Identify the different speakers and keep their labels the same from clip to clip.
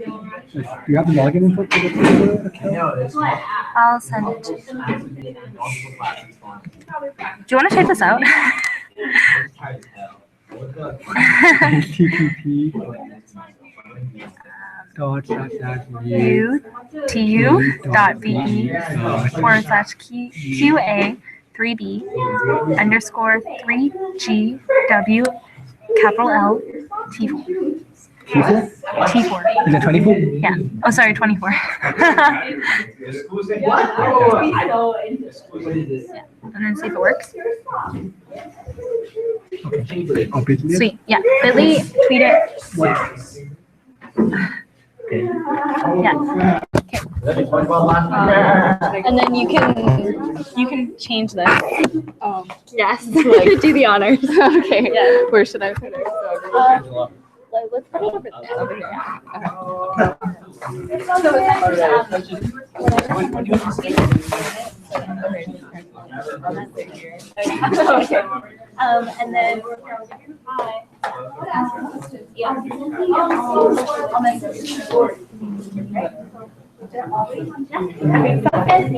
Speaker 1: Do you have the login info for the Twitter account?
Speaker 2: I'll send it to you. Do you want to type this out?
Speaker 1: HTTP dot slash slash
Speaker 2: utu.be/QA3B underscore 3GW capital L T4.
Speaker 1: T4?
Speaker 2: T4.
Speaker 1: Is that 24?
Speaker 2: Yeah. Oh, sorry, 24. Yeah. And then see if it works.
Speaker 1: Okay. Oh, Bitly?
Speaker 2: Sweet. Yeah. Bitly, tweet it.
Speaker 1: What?
Speaker 2: Yeah. Okay. And then you can change this. Yes.
Speaker 3: Like,
Speaker 2: Do the honors.
Speaker 3: okay.
Speaker 2: Yeah.
Speaker 3: Where should I put it?
Speaker 2: Let's put it over there.
Speaker 3: Over here.
Speaker 2: Okay. And then Okay,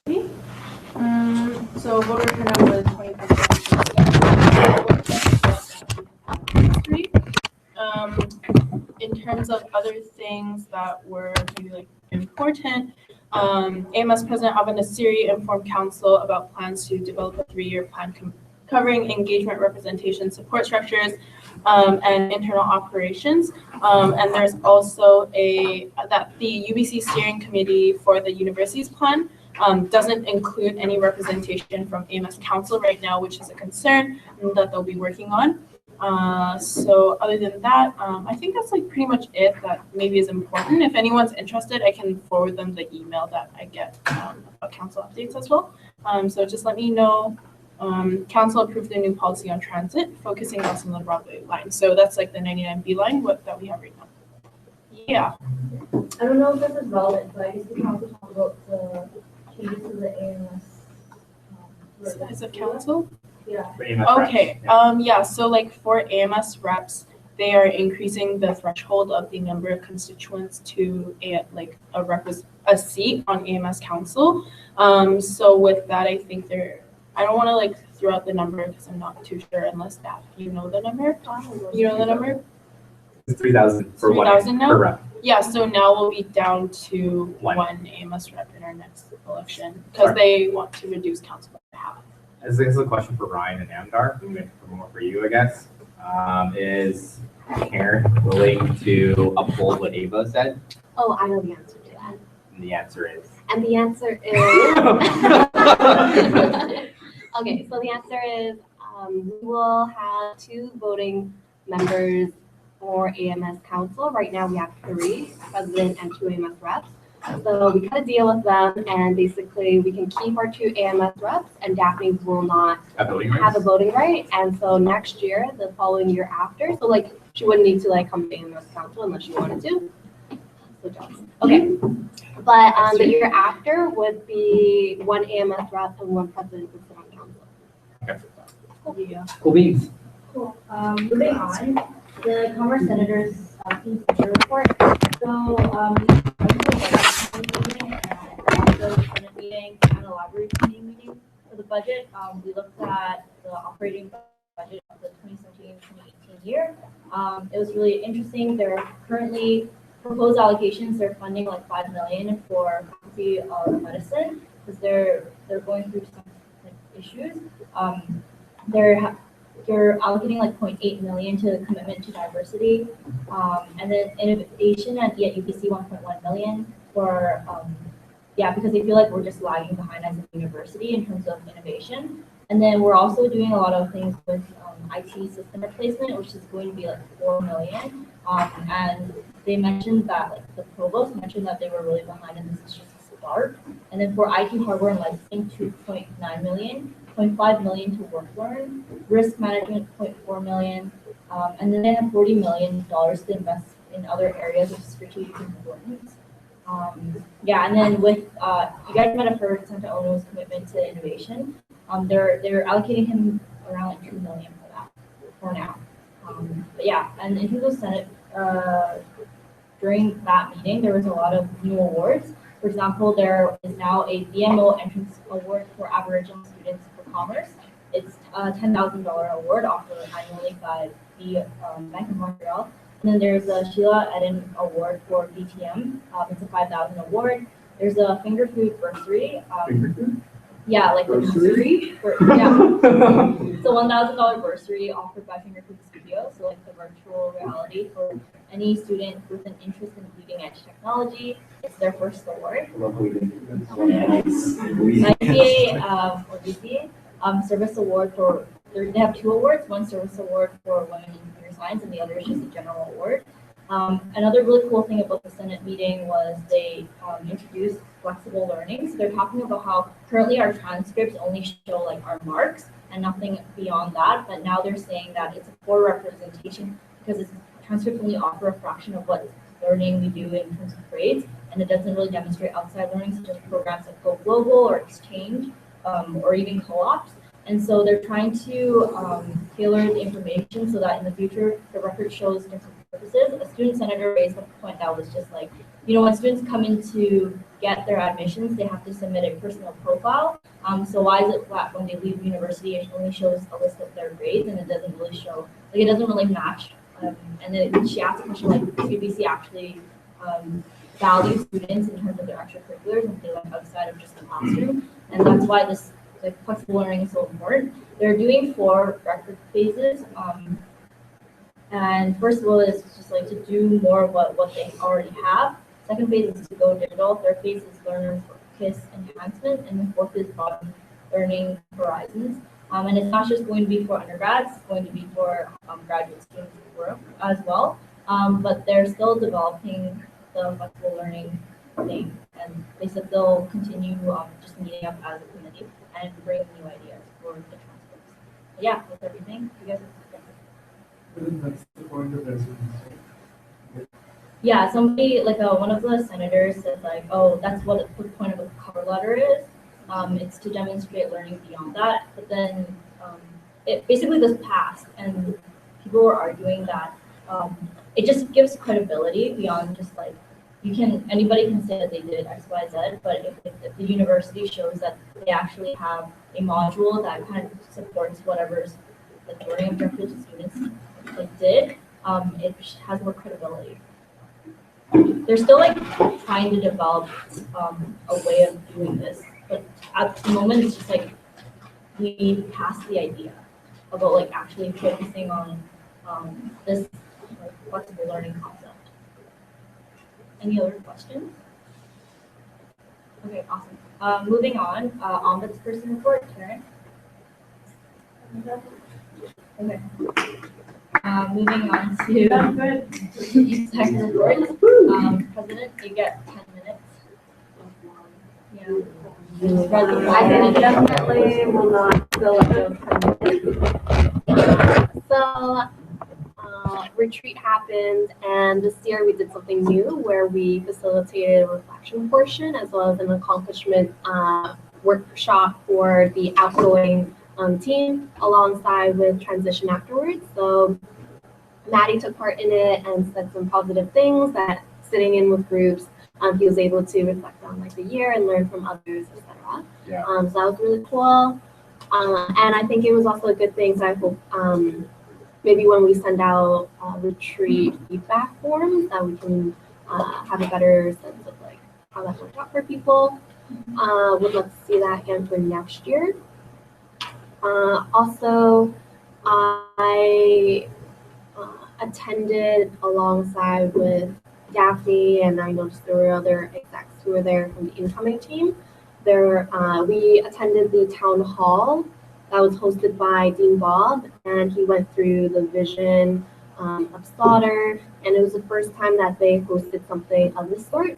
Speaker 2: So voter turnout was 20%. In terms of other things that were maybe like important, AMS President Ava Nassiri informed council about plans to develop a 3-year plan covering engagement, representation, support structures, and internal operations. And there's also that the UBC steering committee for the university's plan doesn't include any representation from AMS Council right now, which is a concern that they'll be working on. So other than that, I think that's like pretty much it that maybe is important. If anyone's interested, I can forward them the email that I get about council updates as well. So just let me know. Council approved the new policy on transit, focusing on some of the Broadway line. So that's like the 99B line that we have right now. Yeah.
Speaker 3: I don't know if this is relevant, but I guess we can also talk about the changes to the AMS.
Speaker 2: Size of council?
Speaker 3: Yeah.
Speaker 2: Okay. Yeah. So like for AMS reps, they are increasing the threshold of the number of constituents to a seat on AMS council. So with that, I think I don't want to like throw out the number because I'm not too sure unless that you know the number. You know the number?
Speaker 4: It's 3,000 for
Speaker 2: 3,000 now?
Speaker 4: per rep.
Speaker 2: Yeah, so now we'll be down to one AMS rep in our next election because they want to reduce council by half.
Speaker 4: This is a question for Ryan and Amdar, more for you, I guess. Is Karen willing to uphold what Ava said?
Speaker 5: Oh, I know the answer to that.
Speaker 4: And the answer is?
Speaker 5: And the answer is... Okay, so the answer is we will have 2 voting members for AMS Council. Right now we have 3, president and 2 AMS reps. So we got to deal with them, and basically we can keep our 2 AMS reps, and Daphne will not have a voting right. And so next year, the following year after, so like she wouldn't need to like come to AMS Council unless she wanted to. So okay, but the year after would be 1 AMS rep and 1 president would sit on council.
Speaker 4: Okay.
Speaker 2: Yeah.
Speaker 4: Cool beans.
Speaker 3: Cool. Moving on, the Commerce Senators Team Future Report. So, the Senate meeting and a library committee meeting for the budget. We looked at the operating budget of the 2017-2018 year. It was really interesting. There are currently proposed allocations. They're funding like $5 million for Faculty of Medicine because they're going through some issues. They're allocating like $0.8 million to commitment to diversity, and then innovation at UBC $1.1 million for because they feel like we're just lagging behind as a university in terms of innovation. And then we're also doing a lot of things with IT system replacement, which is going to be like $4 million. And they mentioned that like the provost mentioned that they were really behind, and this is just a start. And then for IT hardware and licensing, $2.9 million. $0.5 million to WorkLearn, risk management $0.4 million, and then they have $40 million to invest in other areas of strategic importance. And then with you guys might have heard Santa Ono's commitment to innovation. They're allocating him around like $2 million for that for now. And in terms of Senate, during that meeting, there was a lot of new awards. For example, there is now a BMO Entrance Award for Aboriginal students for commerce. It's a $10,000 award offered annually by the Bank of Montreal. And then there's a Sheila Eden Award for BTM. It's a $5,000 award. There's a Finger Food Bursary. Yeah, like the bursary. It's a $1,000 bursary offered by Finger Food Studio. So like the virtual reality for any student with an interest in bleeding edge technology. It's their first award. ICA or BCA service award for, they have 2 awards, one service award for women in computer science and the other is just a general award. Another really cool thing about the Senate meeting was they introduced flexible learning. So they're talking about how currently our transcripts only show like our marks and nothing beyond that, but now they're saying that it's a poor representation because transcripts only offer a fraction of what learning we do in terms of grades, and it doesn't really demonstrate outside learning such as programs like Go Global or Exchange or even co-ops. And so they're trying to tailor the information so that in the future the record shows different purposes. A student senator raised a point that was just like, when students come into get their admissions, they have to submit a personal profile. So why is it that when they leave university, it only shows a list of their grades and it doesn't really show, like it doesn't really match. And then she asked a question like, UBC actually value students in terms of their extracurriculars and they like outside of just the classroom. And that's why this like flexible learning is so important. They're doing 4 record phases. And first of all is just like to do more of what they already have. Second phase is to go digital. Third phase is learner focus enhancement. And the fourth is broaden learning horizons. And it's not just going to be for undergrads, it's going to be for graduate students as well. But they're still developing the flexible learning thing. And they said they'll continue just meeting up as a committee and bring new ideas for the transcripts. But yeah, that's everything. You guys
Speaker 1: That's the point of residency.
Speaker 3: Yeah, somebody like one of the senators said like, oh, that's what the point of a cover letter is. It's to demonstrate learning beyond that. But then it basically this passed, and people were arguing that it just gives credibility beyond just like anybody can say that they did X, Y, Z. But if the university shows that they actually have a module that kind of supports whatever's the learning objectives the students did, it has more credibility. They're still like trying to develop a way of doing this, but at the moment it's just like we passed the idea about like actually focusing on this like, flexible learning concept. Any other questions? Okay, awesome. Moving on, ombudsperson report, Karen. Okay. Moving on to second report. President, you get 10 minutes. Yeah.
Speaker 5: I definitely will not fill up those 10 minutes. So, retreat happened, and this year we did something new where we facilitated a reflection portion as well as an accomplishment workshop for the outgoing team alongside with transition afterwards. So Maddie took part in it and said some positive things that sitting in with groups, he was able to reflect on like the year and learn from others, etc.
Speaker 4: Yeah.
Speaker 5: So that was really cool. And I think it was also a good thing. So I hope maybe when we send out retreat feedback forms that we can have a better sense of like how that worked out for people. Would love to see that again for next year. Also, I attended alongside with Daphne, and I noticed there were other execs who were there from the incoming team. We attended the town hall that was hosted by Dean Bob, and he went through the vision of Slaughter, and it was the first time that they hosted something of this sort.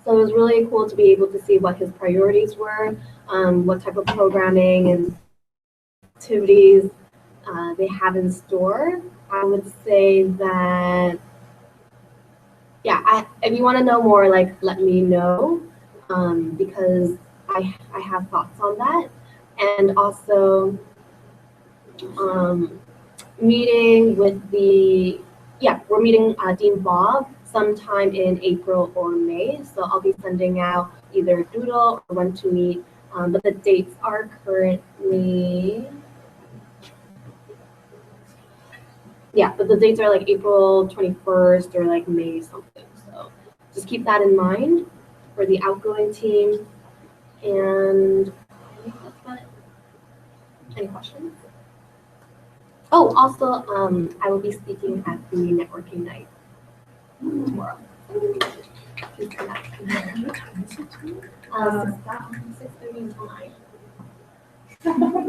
Speaker 5: So it was really cool to be able to see what his priorities were, what type of programming and activities they have in store. I would say that, yeah, if you want to know more, like, let me know, because I have thoughts on that. And also meeting with we're meeting Dean Bob sometime in April or May. So I'll be sending out either a doodle or when to meet, but the dates are currently, but the dates are like April 21st or like May something. So just keep that in mind for the outgoing team. And I think that's about it. Any questions? Oh, also, I will be speaking at the networking night tomorrow. Please come back. 6:30 until 9.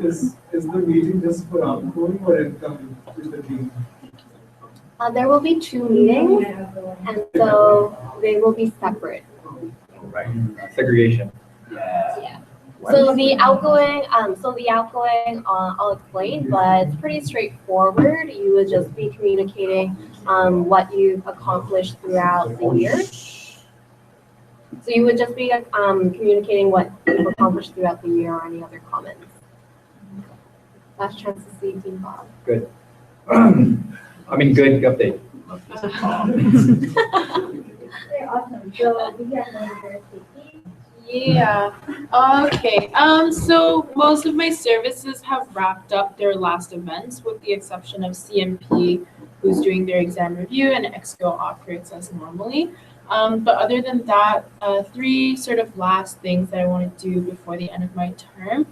Speaker 1: Is the meeting just for outgoing or incoming with the team?
Speaker 5: There will be 2 meetings, and so they will be separate.
Speaker 4: Right. Segregation. Yeah.
Speaker 5: So the outgoing, I'll explain, but it's pretty straightforward. You would just be communicating what you've accomplished throughout the year. So you would just be communicating what you've accomplished throughout the year or any other comments. Last chance to see Dean Bob.
Speaker 4: Good. I mean, good update.
Speaker 3: Very awesome. So we have another safety.
Speaker 2: Yeah. Okay. So most of my services have wrapped up their last events, with the exception of CMP, who's doing their exam review, and EXCO operates as normally. But other than that, three sort of last things that I want to do before the end of my term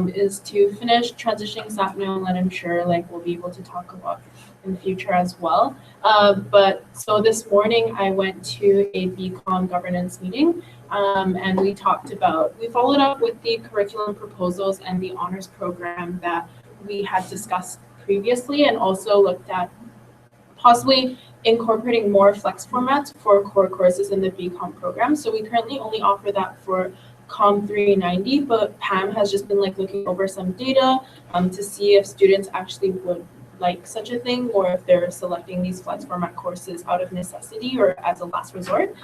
Speaker 2: is to finish transitioning SAPNO, and I'm sure like we'll be able to talk about in the future as well. But so this morning I went to a BCom governance meeting. And we followed up with the curriculum proposals and the honors program that we had discussed previously, and also looked at possibly incorporating more flex formats for core courses in the BCom program. So we currently only offer that for Com 390, but Pam has just been like looking over some data to see if students actually would like such a thing, or if they're selecting these flex format courses out of necessity or as a last resort.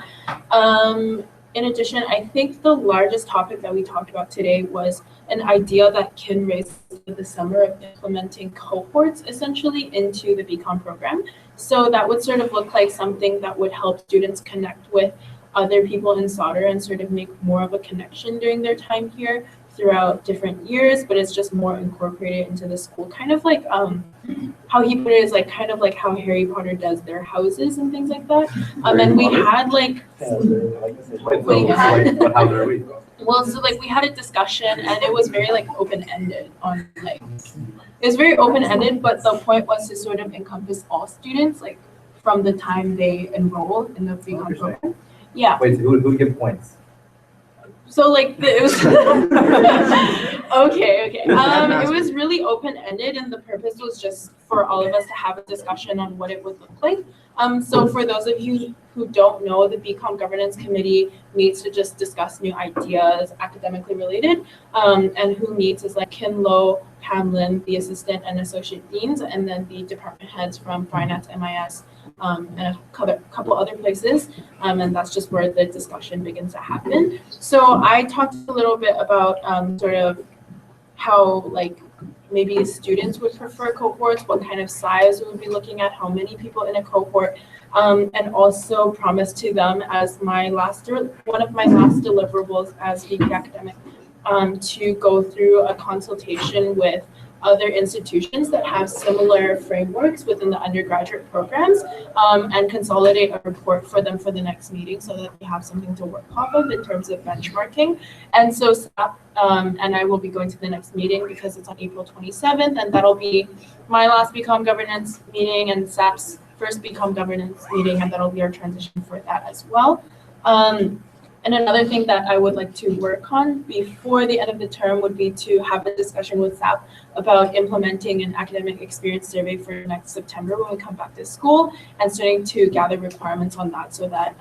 Speaker 2: In addition, I think the largest topic that we talked about today was an idea that Kin raised this summer of implementing cohorts essentially into the BCom program. So that would sort of look like something that would help students connect with other people in Sauder and sort of make more of a connection during their time here throughout different years, but it's just more incorporated into the school, kind of like how he put it is like kind of like how Harry Potter does their houses and things like that. And we had like
Speaker 4: What house are we?
Speaker 2: well, so like we had a discussion and it was very like open-ended on like it was very open-ended, but the point was to sort of encompass all students like from the time they enroll in the BCom program. Yeah.
Speaker 4: Wait, so who give points?
Speaker 2: So like it was okay. It was really open-ended, and the purpose was just for all of us to have a discussion on what it would look like. So for those of you who don't know, the BCom Governance Committee meets to just discuss new ideas, academically related, and who meets is like Kin Lo, Pamlin, the assistant and associate deans, and then the department heads from finance, MIS, and a couple other places, and that's just where the discussion begins to happen. So I talked a little bit about sort of how like maybe students would prefer cohorts, what kind of size we would be looking at, how many people in a cohort, and also promised to them as one of my last deliverables as VP Academic to go through a consultation with other institutions that have similar frameworks within the undergraduate programs and consolidate a report for them for the next meeting so that we have something to work off of in terms of benchmarking. And so SAP and I will be going to the next meeting because it's on April 27th, and that'll be my last BCom governance meeting and SAP's first BCom governance meeting, and that'll be our transition for that as well. And another thing that I would like to work on before the end of the term would be to have a discussion with SAP about implementing an academic experience survey for next September when we come back to school, and starting to gather requirements on that so that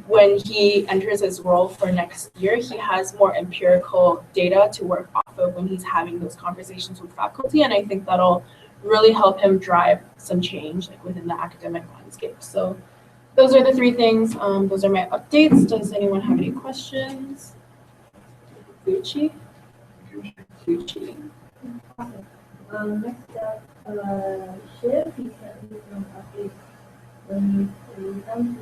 Speaker 2: when he enters his role for next year, he has more empirical data to work off of when he's having those conversations with faculty. And I think that'll really help him drive some change like within the academic landscape. So those are the three things. Those are my updates. Does anyone have any questions? Gucci? Gucci.
Speaker 3: Next up, Shiv, he sent me some updates when you read them.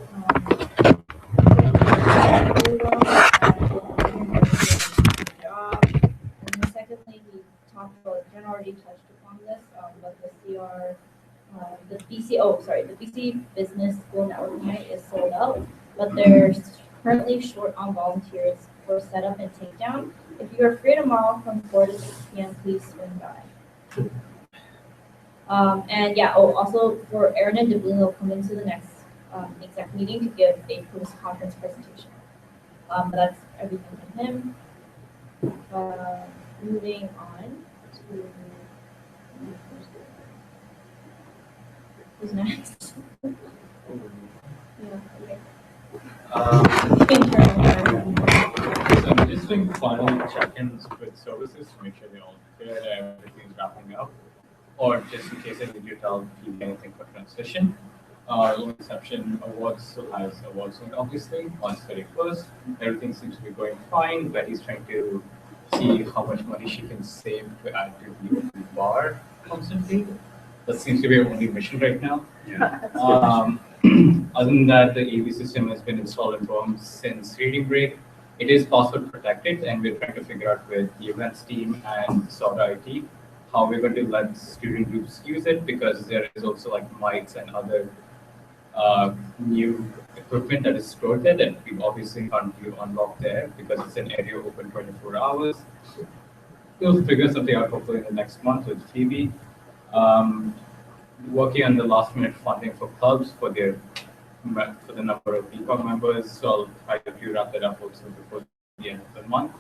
Speaker 3: Job. And then secondly, he talked about, Jen already touched upon this, but the BC Business School Network Night is sold out, but they're currently short on volunteers for setup and takedown. If you are free tomorrow from 4 to 6 p.m., please swing by. And yeah, also for Aaron and Devlin, they'll come into the next exec meeting to give a post-conference presentation. But that's everything from him. Moving on to who's next? Yeah, okay.
Speaker 6: So I'm just doing final check-ins with services to make sure they're all clear, that everything's wrapping up, or just in case I need you to tell you anything for transition. One exception, awards still has awards soon, obviously, on 31st. Everything seems to be going fine, but he's trying to see how much money she can save to add to the bar constantly. That seems to be our only mission right now.
Speaker 4: Yeah.
Speaker 6: Other than that, the AV system has been installed in Rome since reading break. It is password protected, and we're trying to figure out with the events team and Soda IT how we're going to let student groups use it, because there is also like mics and other new equipment that is stored there that we obviously can't do unlock there because it's an area open 24 hours. We'll figure something out hopefully in the next month with Phoebe. Working on the last minute funding for clubs for the number of BCom members, so I'll try to wrap that up also before the end of the month.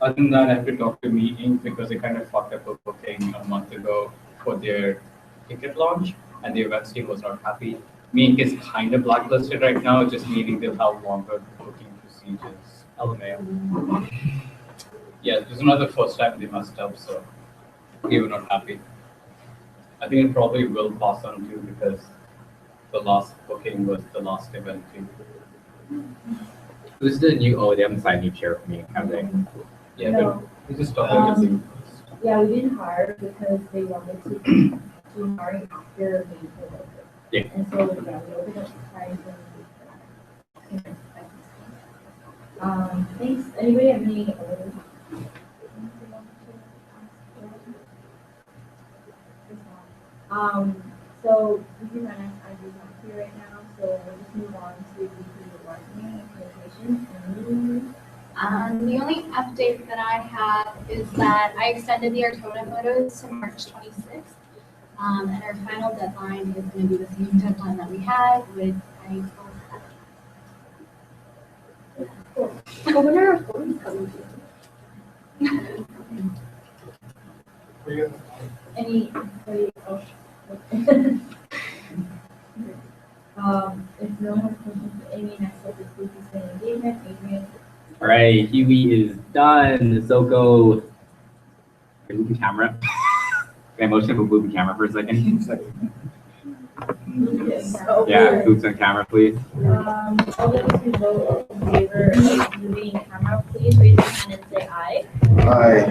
Speaker 6: Other than that, I have to talk to Me Inc. because they kind of fucked up a booking a month ago for their ticket launch, and the events team was not happy. Me Inc. is kind of blacklisted right now, just meaning they'll have longer booking procedures. LMAO. Yeah, this is not the first time they messed up, so we were not happy. I think it probably will pass on too because the last booking was the last event too.
Speaker 4: Who's the new? Oh, they haven't signed new chair for me, have they?
Speaker 6: Yeah,
Speaker 3: No.
Speaker 6: but we just talked about
Speaker 3: Yeah, we didn't hire because they wanted to do hiring after May 4th.
Speaker 4: Yeah.
Speaker 3: And so, yeah, we opened up hiring for thanks. Anybody have any other? So VP Finance, I is not here right now, so we'll just move on to VP Marketing and Communications.
Speaker 7: The only update that I have is that I extended the Artona photos to March 26th. And our final deadline is going to be the same deadline that we had with I
Speaker 5: So when are our photos coming to?
Speaker 3: Anybody else? If no one has questions for Amy, next up is VP Engagement. Adrian.
Speaker 4: All right, Huey is done. Zoko, can move the camera? Can I motion to move the camera for a second? Yeah, boots on camera, please.
Speaker 3: All those who vote in favor of moving camera, please raise your hand and say aye.
Speaker 1: Aye.